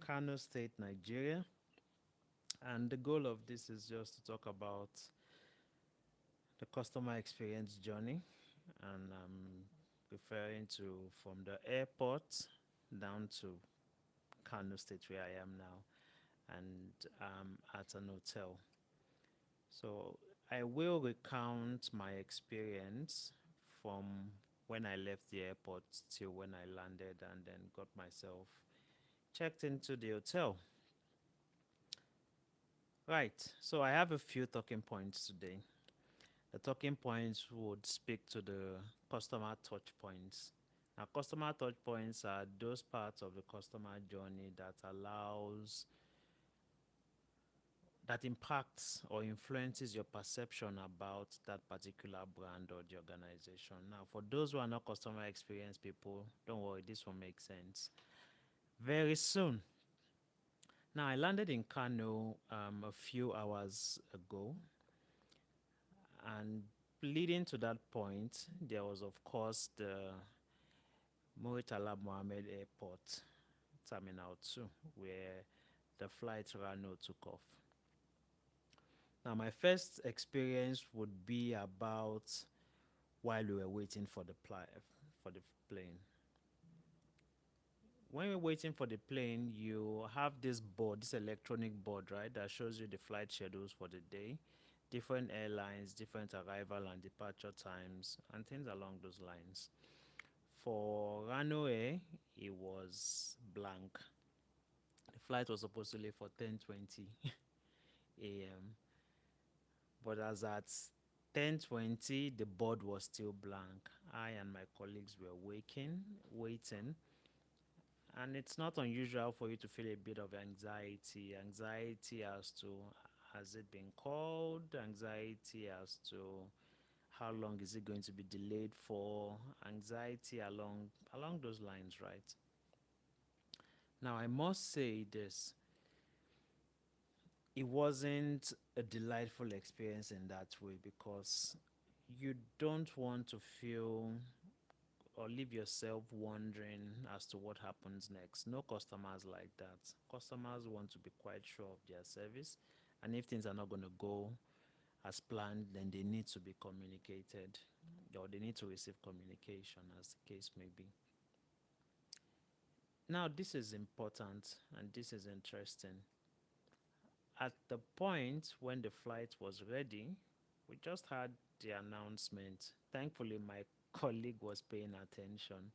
Kano State, Nigeria. And the goal of this is just to talk about the customer experience journey. And I'm referring to from the airport down to Kano State, where I am now, and at an hotel. So I will recount my experience from when I left the airport till when I landed and then got myself checked into the hotel. Right, so I have a few talking points today. The talking points would speak to the customer touch points. Now, customer touch points are those parts of the customer journey that impacts or influences your perception about that particular brand or the organization. Now, for those who are not customer experience people, don't worry, this will make sense very soon. Now, I landed in Kano a few hours ago, and leading to that point, there was, of course, the Muritala Mohammed Airport, Terminal 2, where the flight Rano took off. Now, my first experience would be about while we were waiting for for the plane. When we're waiting for the plane, you have this board, this electronic board, right, that shows you the flight schedules for the day, different airlines, different arrival and departure times, and things along those lines. For Rano Air, it was blank. The flight was supposed to leave for 10:20 a.m. But as at 10:20, the board was still blank. I and my colleagues were waiting, and it's not unusual for you to feel a bit of anxiety as to has it been called, anxiety as to how long is it going to be delayed for, anxiety along those lines, right? Now, I must say this, it wasn't a delightful experience in that way, because you don't want to feel or leave yourself wondering as to what happens next. No customers like that. Customers want to be quite sure of their service, and if things are not going to go as planned, then they need to be communicated, or they need to receive communication, as the case may be. Now, this is important and this is interesting. At the point when the flight was ready, we just had the announcement. Thankfully, my colleague was paying attention.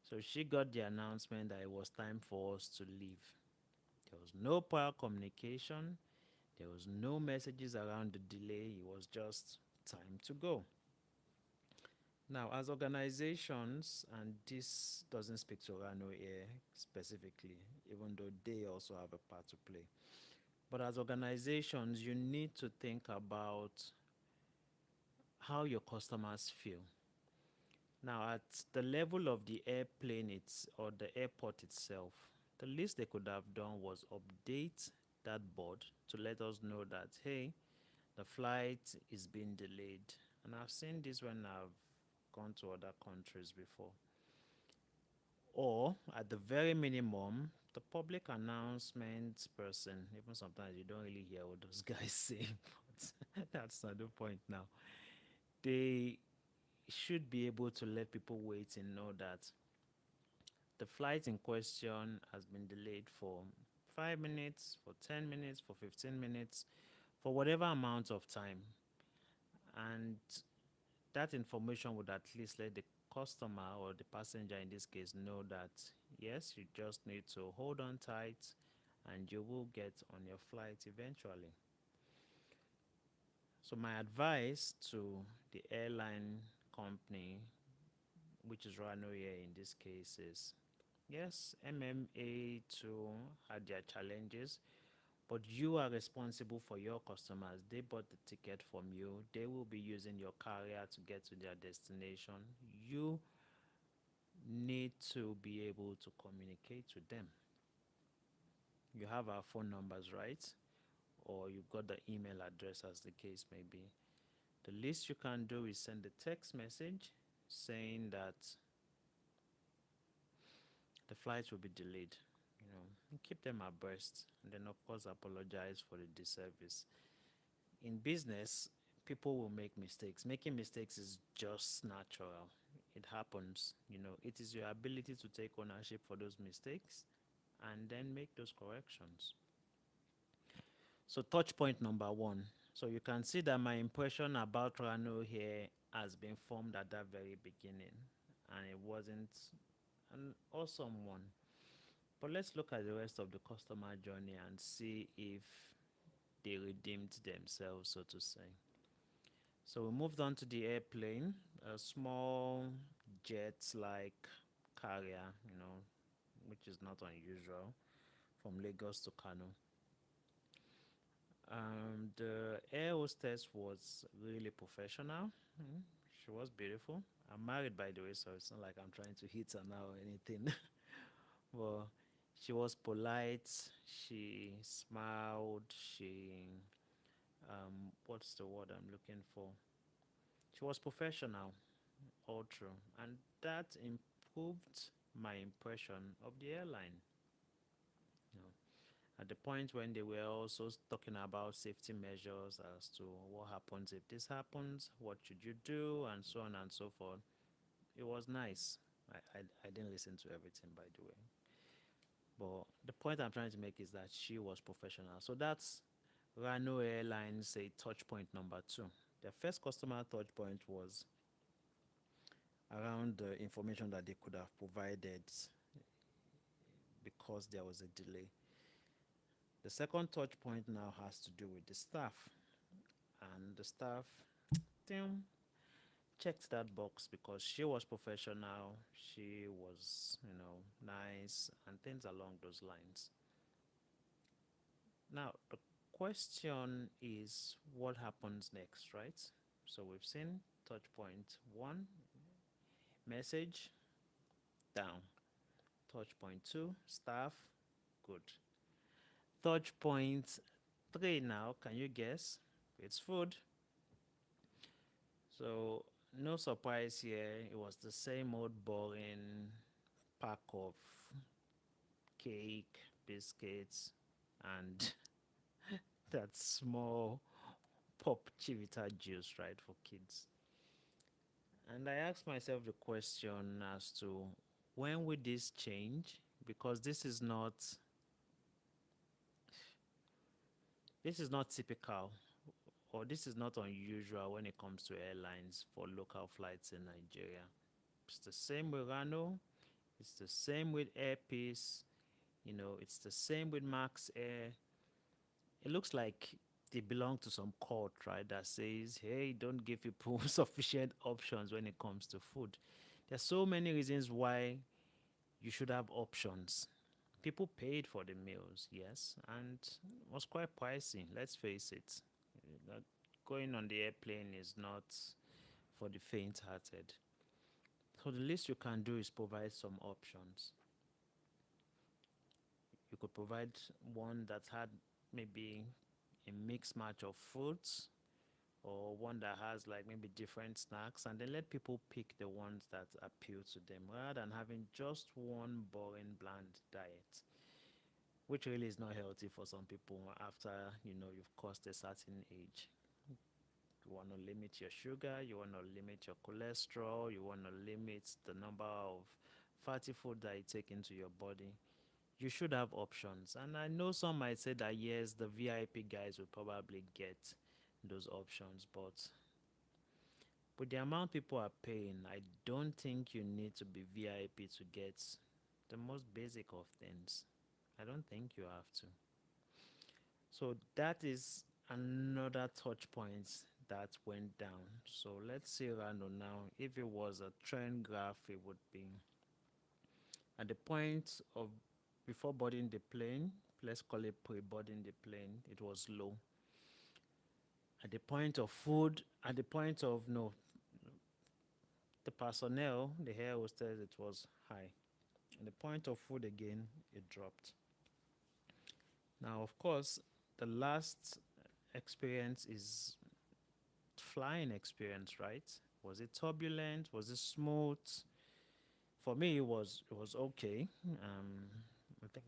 So she got the announcement that it was time for us to leave. There was no prior communication, there was no messages around the delay, it was just time to go. Now, as organizations, and this doesn't speak to Rano Air specifically, even though they also have a part to play. But as organizations, you need to think about how your customers feel. Now, at the level of the airplane or the airport itself, the least they could have done was update that board to let us know that, hey, the flight is being delayed. And I've seen this when I've gone to other countries before. Or, at the very minimum, the public announcement person, even sometimes you don't really hear what those guys say, but that's not the point now. They should be able to let people wait and know that the flight in question has been delayed for 5 minutes, for 10 minutes, for 15 minutes, for whatever amount of time. And that information would at least let the customer or the passenger in this case know that yes, you just need to hold on tight and you will get on your flight eventually. So my advice to the airline company, which is Rano Air in this case, is yes, MMA too had their challenges, but you are responsible for your customers. They bought the ticket from you. They will be using your carrier to get to their destination. You need to be able to communicate with them. You have our phone numbers, right? Or you've got the email address, as the case may be. The least you can do is send a text message saying that the flight will be delayed. keep them abreast, and then, of course, apologize for the disservice. In business, people will make mistakes. Making mistakes is just natural. It happens. It is your ability to take ownership for those mistakes and then make those corrections. So, touch point number one. So, you can see that my impression about Rano here has been formed at that very beginning, and it wasn't an awesome one. But let's look at the rest of the customer journey and see if they redeemed themselves, so to say. So we moved on to the airplane, a small jet-like carrier, which is not unusual, from Lagos to Kano. The air hostess was really professional. She was beautiful. I'm married, by the way, so it's not like I'm trying to hit her now or anything. But she was polite. She smiled. What's the word I'm looking for? She was professional all through, and that improved my impression of the airline. You know, at the point when they were also talking about safety measures as to what happens if this happens, what should you do, and so on and so forth. It was nice. I didn't listen to everything, by the way. But the point I'm trying to make is that she was professional. So that's Rano Airlines, say, touch point number two. The first customer touch point was around the information that they could have provided because there was a delay. The second touch point now has to do with the staff. And the staff, damn, checked that box because she was professional, she was, nice, and things along those lines. Now, the question is what happens next, right? So we've seen touch point one, message, down. Touch point two, staff, good. Touch point three now, can you guess? It's food. So, no surprise here. It was the same old boring pack of cake, biscuits, and that small pop chivita juice, right, for kids. And I asked myself the question as to when will this change? Because this is not typical, or this is not unusual when it comes to airlines for local flights in Nigeria. It's the same with Rano, it's the same with Airpeace, it's the same with Max Air. It looks like they belong to some court, right, that says, hey, don't give people sufficient options when it comes to food. There's so many reasons why you should have options. People paid for the meals, yes, and it was quite pricey, let's face it. That going on the airplane is not for the faint hearted. So the least you can do is provide some options. You could provide one that had maybe a mixed match of fruits, or one that has like maybe different snacks, and then let people pick the ones that appeal to them rather than having just one boring bland diet, which really is not healthy for some people after you've crossed a certain age. You want to limit your sugar, you want to limit your cholesterol, you want to limit the number of fatty food that you take into your body. You should have options. And I know some might say that yes, the VIP guys will probably get those options, but with the amount people are paying, I don't think you need to be VIP to get the most basic of things. I don't think you have to. So that is another touch point that went down. So let's see Rano now. If it was a trend graph, it would be at the point of before boarding the plane, let's call it pre-boarding the plane, it was low. At the point of food, at the point of no, the personnel, the air hostess, it was high. At the point of food again, it dropped. Now, of course, the last experience is flying experience, right? Was it turbulent? Was it smooth? For me, it was okay. I think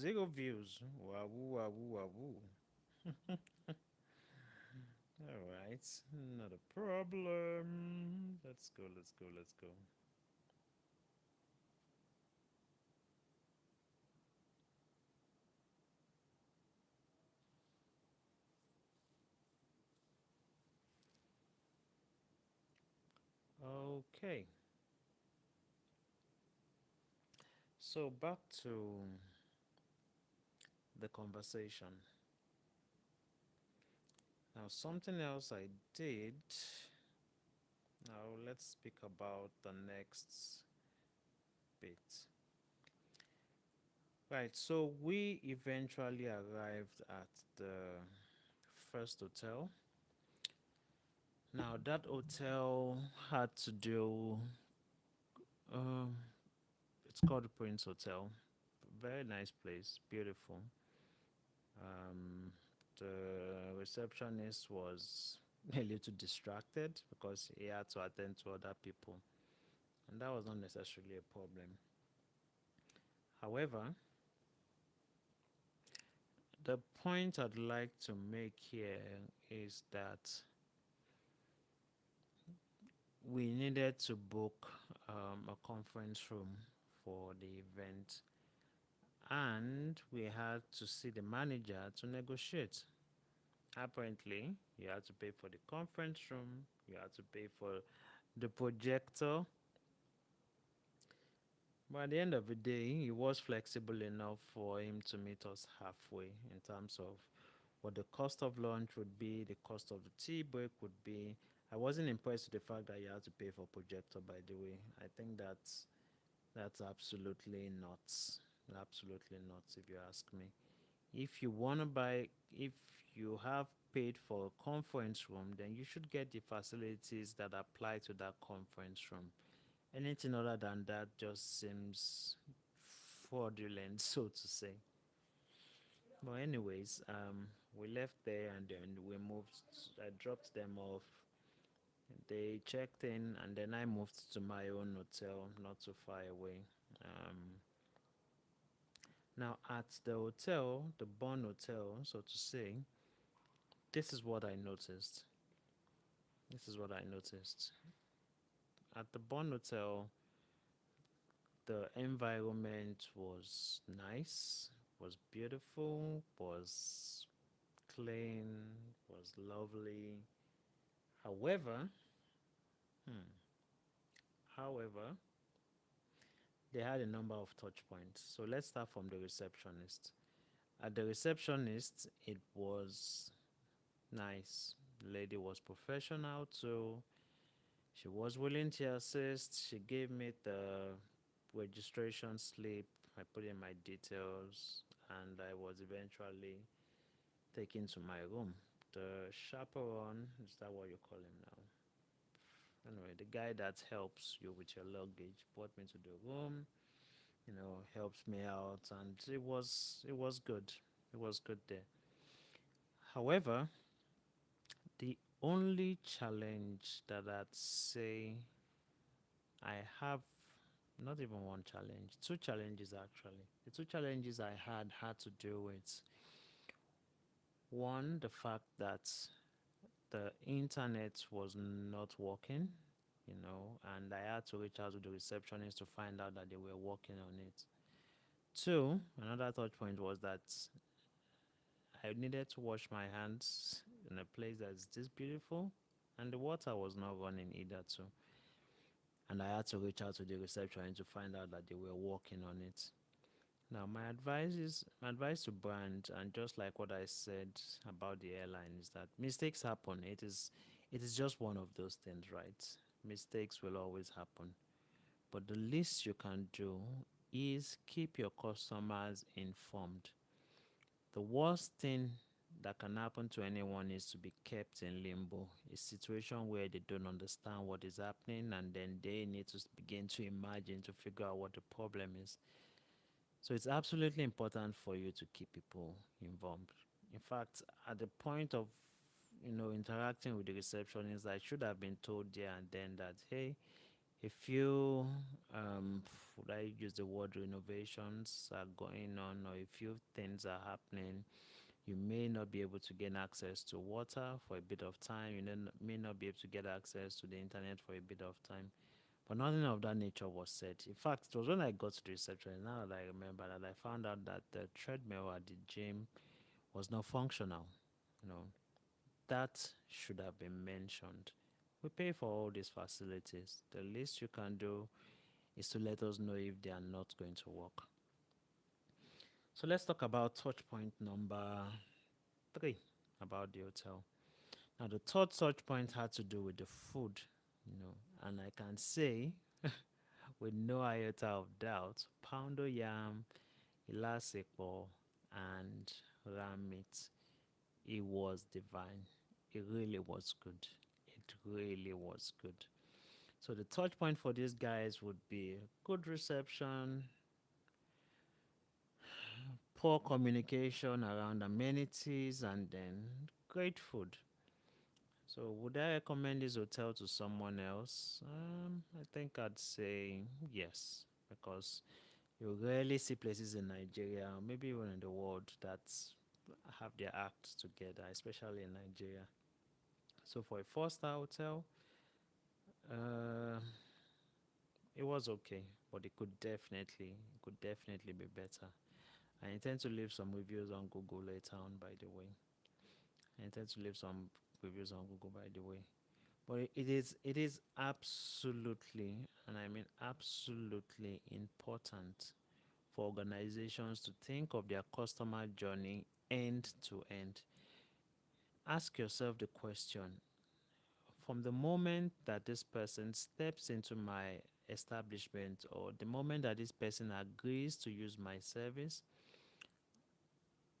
Zero views. Wahoo, wahoo, wahoo. All right, not a problem. Let's go, let's go, let's go. Okay, so back to the conversation. Now, something else I did. Now, let's speak about the next bit. Right, so we eventually arrived at the first hotel. Now, that hotel had to do, um, it's called the Prince Hotel. Very nice place, beautiful. Um, the receptionist was a little distracted because he had to attend to other people, and that was not necessarily a problem. However, the point I'd like to make here is that we needed to book a conference room for the event, and we had to see the manager to negotiate. Apparently, you had to pay for the conference room, you had to pay for the projector. But at the end of the day, he was flexible enough for him to meet us halfway in terms of what the cost of lunch would be, the cost of the tea break would be. I wasn't impressed with the fact that you had to pay for projector, by the way. I think that's absolutely nuts. Absolutely nuts, if you ask me. If you want to buy, if you have paid for a conference room, then you should get the facilities that apply to that conference room. Anything other than that just seems fraudulent, so to say. But anyways, we left there and then we moved. I dropped them off. They checked in, and then I moved to my own hotel, not too far away. Um, Now at the hotel, the Bonn Hotel, so to say, this is what I noticed. This is what I noticed. At the Bonn Hotel, the environment was nice, was beautiful, was clean, was lovely. However, hmm, however, they had a number of touch points. So let's start from the receptionist. At the receptionist, it was nice. The lady was professional too. She was willing to assist. She gave me the registration slip. I put in my details and I was eventually taken to my room. The chaperone, is that what you call him now? Anyway, the guy that helps you with your luggage brought me to the room, helped me out, and it was good. It was good there. However, the only challenge that I'd say I have, not even one challenge, two challenges actually. The two challenges I had to do with one, the fact that the internet was not working, and I had to reach out to the receptionist to find out that they were working on it. Two, another touch point was that I needed to wash my hands in a place that's this beautiful, and the water was not running either too. And I had to reach out to the receptionist to find out that they were working on it. Now, my advice to brand, and just like what I said about the airline, is that mistakes happen. It is just one of those things, right? Mistakes will always happen. But the least you can do is keep your customers informed. The worst thing that can happen to anyone is to be kept in limbo, a situation where they don't understand what is happening and then they need to begin to imagine to figure out what the problem is. So it's absolutely important for you to keep people involved. In fact, at the point of interacting with the receptionist, I should have been told there and then that, hey, A few, um, would I use the word renovations are going on, or a few things are happening. You may not be able to gain access to water for a bit of time. You may not be able to get access to the internet for a bit of time. But nothing of that nature was said. In fact, it was when I got to the reception, now that I remember, that I found out that the treadmill at the gym was not functional. You know, that should have been mentioned. We pay for all these facilities. The least you can do is to let us know if they are not going to work. So let's talk about touch point number 3 about the hotel. Now, the third touch point had to do with the food, and I can say with no iota of doubt, poundo yam, ilasepo, and ram meat. It was divine. It really was good. It really was good. So the touch point for these guys would be good reception, poor communication around amenities, and then great food. So would I recommend this hotel to someone else? I think I'd say yes, because you rarely see places in Nigeria, or maybe even in the world, that have their act together, especially in Nigeria. So for a four-star hotel, uh, it was okay, but it could definitely be better. I intend to leave some reviews on Google later on, by the way. I intend to leave some reviews on Google, by the way. But it is absolutely, and I mean absolutely important for organizations to think of their customer journey end to end. Ask yourself the question, from the moment that this person steps into my establishment, or the moment that this person agrees to use my service,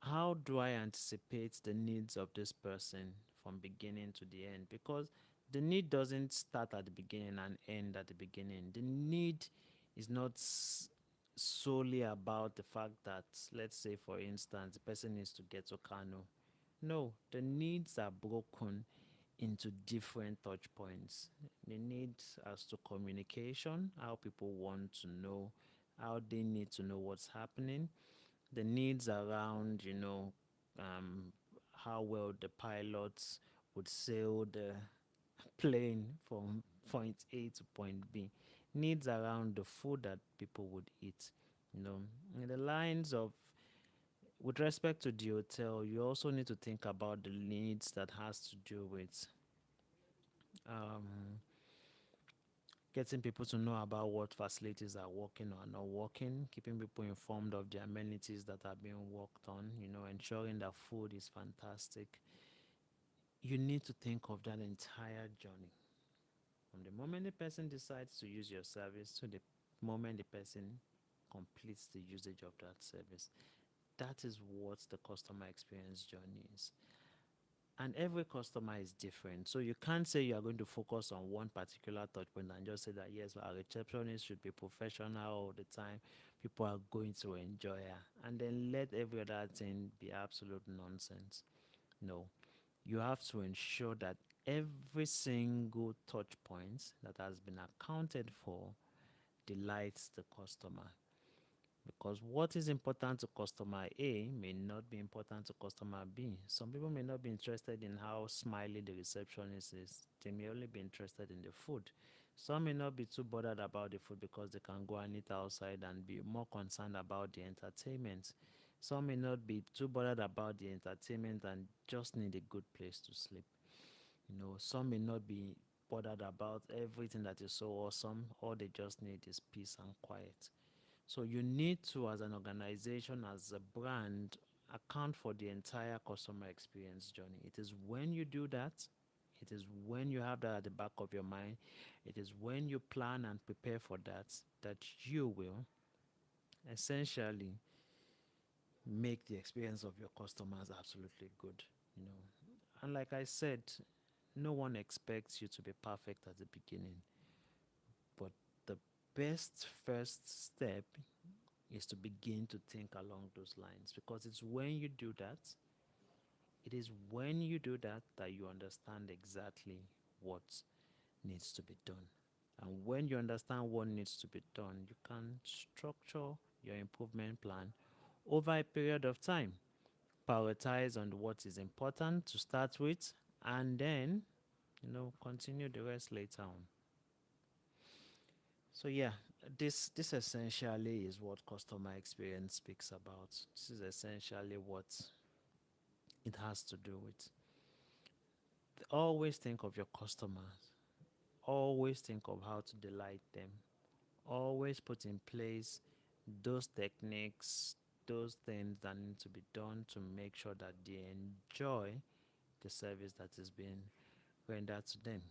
how do I anticipate the needs of this person from beginning to the end? Because the need doesn't start at the beginning and end at the beginning. The need is not solely about the fact that, let's say, for instance, the person needs to get to Kano. No, the needs are broken into different touch points. The needs as to communication, how people want to know, how they need to know what's happening, the needs around, how well the pilots would sail the plane from point A to point B, needs around the food that people would eat. In the lines of, with respect to the hotel, you also need to think about the needs that has to do with um, getting people to know about what facilities are working or not working, keeping people informed of the amenities that are being worked on, ensuring that food is fantastic. You need to think of that entire journey. From the moment the person decides to use your service to the moment the person completes the usage of that service. That is what the customer experience journey is. And every customer is different. So you can't say you are going to focus on one particular touch point and just say that yes, our receptionist should be professional all the time. People are going to enjoy her. And then let every other thing be absolute nonsense. No. You have to ensure that every single touch point that has been accounted for delights the customer. Because what is important to customer A may not be important to customer B. Some people may not be interested in how smiley the receptionist is. They may only be interested in the food. Some may not be too bothered about the food because they can go and eat outside and be more concerned about the entertainment. Some may not be too bothered about the entertainment and just need a good place to sleep. Some may not be bothered about everything that is so awesome. All they just need is peace and quiet. So you need to, as an organization, as a brand, account for the entire customer experience journey. It is when you do that, it is when you have that at the back of your mind, it is when you plan and prepare for that, that you will essentially make the experience of your customers absolutely good. You know, and like I said, no one expects you to be perfect at the beginning, but the best first step is to begin to think along those lines, because it is when you do that that you understand exactly what needs to be done. And when you understand what needs to be done, you can structure your improvement plan over a period of time. Prioritize on what is important to start with, and then continue the rest later on. So yeah, this essentially is what customer experience speaks about. This is essentially what it has to do with. Always think of your customers. Always think of how to delight them. Always put in place those techniques, those things that need to be done to make sure that they enjoy the service that is being rendered to them.